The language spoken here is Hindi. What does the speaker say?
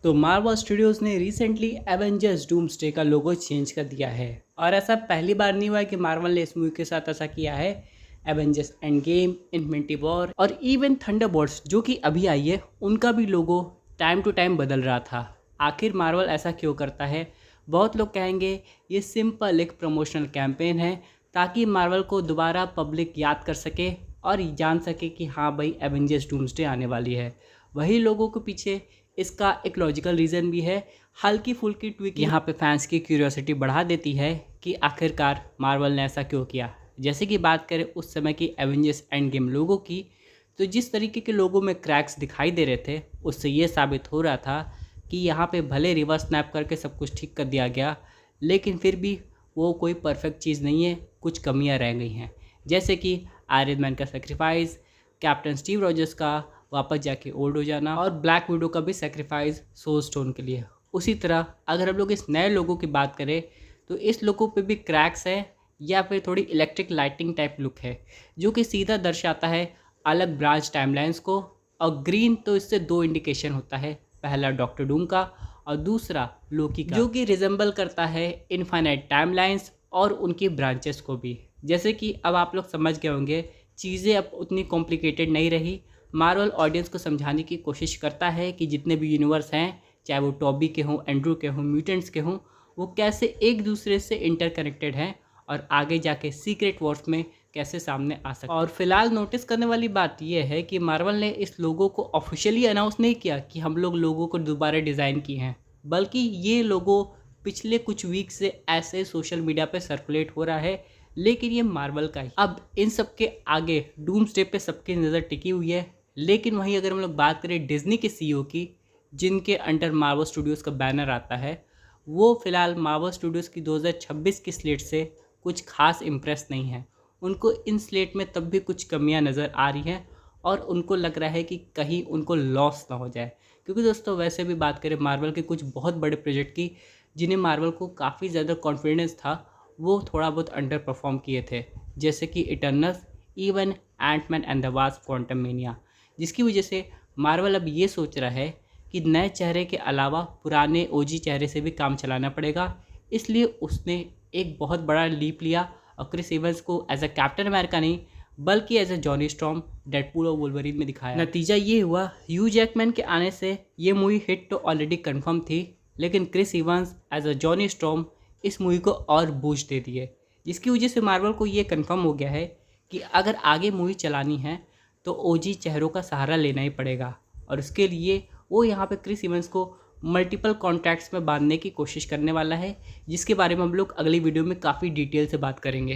तो मार्वल स्टूडियोज़ ने रिसेंटली एवेंजर्स डूम्सडे का लोगो चेंज कर दिया है और ऐसा पहली बार नहीं हुआ है कि मार्वल ने इस मूवी के साथ ऐसा किया है। Avengers end game, infinity war और इवन थंडरबोल्ट्स जो कि अभी आई है, उनका भी लोगो टाइम टू टाइम बदल रहा था। आखिर मार्वल ऐसा क्यों करता है? बहुत लोग कहेंगे ये सिंपल एक प्रमोशनल कैंपेन है ताकि मार्वल को दोबारा पब्लिक याद कर सके और जान सके कि हाँ भाई, एवेंजर्स डूम्सडे आने वाली है। वही लोगों के पीछे इसका एक लॉजिकल रीज़न भी है। हल्की फुल्की ट्विक यहाँ पे फैंस की क्यूरियोसिटी बढ़ा देती है कि आखिरकार मार्वल ने ऐसा क्यों किया। जैसे कि बात करें उस समय की एवेंजर्स एंड गेम लोगों की, तो जिस तरीके के लोगों में क्रैक्स दिखाई दे रहे थे, उससे ये साबित हो रहा था कि यहाँ पे भले रिवर्स स्नैप करके सब कुछ ठीक कर दिया गया, लेकिन फिर भी वो कोई परफेक्ट चीज़ नहीं है, कुछ कमियाँ रह गई हैं। जैसे कि आयरन मैन का सेक्रीफाइस, कैप्टन स्टीव रॉजर्स का वापस जाके ओल्ड हो जाना और ब्लैक विडो का भी सेक्रीफाइस सोल स्टोन के लिए। उसी तरह अगर हम लोग इस नए लोगों की बात करें तो इस लोगों पे भी क्रैक्स है या फिर थोड़ी इलेक्ट्रिक लाइटिंग टाइप लुक है, जो कि सीधा दर्शाता है अलग ब्रांच टाइमलाइंस को। और ग्रीन तो इससे दो इंडिकेशन होता है, पहला डॉक्टर डूम का और दूसरा लोकी का, जो कि रिजेंबल करता है इनफाइनाइट टाइमलाइंस और उनकी ब्रांचेस को भी। जैसे कि अब आप लोग समझ गए होंगे, चीज़ें अब उतनी कॉम्प्लिकेटेड नहीं रही। मार्वल ऑडियंस को समझाने की कोशिश करता है कि जितने भी यूनिवर्स हैं, चाहे वो टॉबी के हों, एंड्रू के हों, म्यूटेंट्स के हों, वो कैसे एक दूसरे से इंटरकनेक्टेड हैं और आगे जाके सीक्रेट वॉर्स में कैसे सामने आ सकते हैं। और फिलहाल नोटिस करने वाली बात यह है कि मार्वल ने इस लोगो को ऑफिशियली अनाउंस नहीं किया कि हम लोग लोगों को दोबारा डिज़ाइन किए हैं, बल्कि ये लोगो पिछले कुछ वीक से ऐसे सोशल मीडिया पे सर्कुलेट हो रहा है, लेकिन ये मार्वल का ही। अब इन सब के आगे डूम्सडे पे सबकी नज़र टिकी हुई है। लेकिन वहीं अगर हम लोग बात करें डिज्नी के सीईओ की, जिनके अंडर मार्वल स्टूडियोज़ का बैनर आता है, वो फ़िलहाल मार्वल स्टूडियोज़ की 2026 की स्लेट से कुछ खास इम्प्रेस नहीं है। उनको इन स्लेट में तब भी कुछ कमियां नज़र आ रही हैं और उनको लग रहा है कि कहीं उनको लॉस ना हो जाए। क्योंकि दोस्तों वैसे भी बात करें मार्वल के कुछ बहुत बड़े प्रोजेक्ट की, जिन्हें मार्वल को काफ़ी ज़्यादा कॉन्फिडेंस था, वो थोड़ा बहुत अंडर परफॉर्म किए थे। जैसे कि Eternals, even Antman and the Wasp Quantumania, जिसकी वजह से मार्वल अब ये सोच रहा है कि नए चेहरे के अलावा पुराने ओजी चेहरे से भी काम चलाना पड़ेगा। इसलिए उसने एक बहुत बड़ा लीप लिया और क्रिस इवंस को एज अ कैप्टन अमेरिका नहीं, बल्कि as a Johnny Storm, Deadpool और वुल्वरीन में दिखाया। नतीजा ये हुआ, ह्यू जैकमैन के आने से ये मूवी हिट तो ऑलरेडी कंफर्म थी, लेकिन Chris Evans as a Johnny Storm इस मूवी को और बूस्ट दे दिए, जिसकी वजह से मार्वल को ये कंफर्म हो गया है कि अगर आगे मूवी चलानी है तो ओजी चेहरों का सहारा लेना ही पड़ेगा। और उसके लिए वो यहाँ पे क्रिस इवंस को मल्टीपल कॉन्ट्रैक्ट्स में बांधने की कोशिश करने वाला है, जिसके बारे में हम लोग अगली वीडियो में काफ़ी डिटेल से बात करेंगे।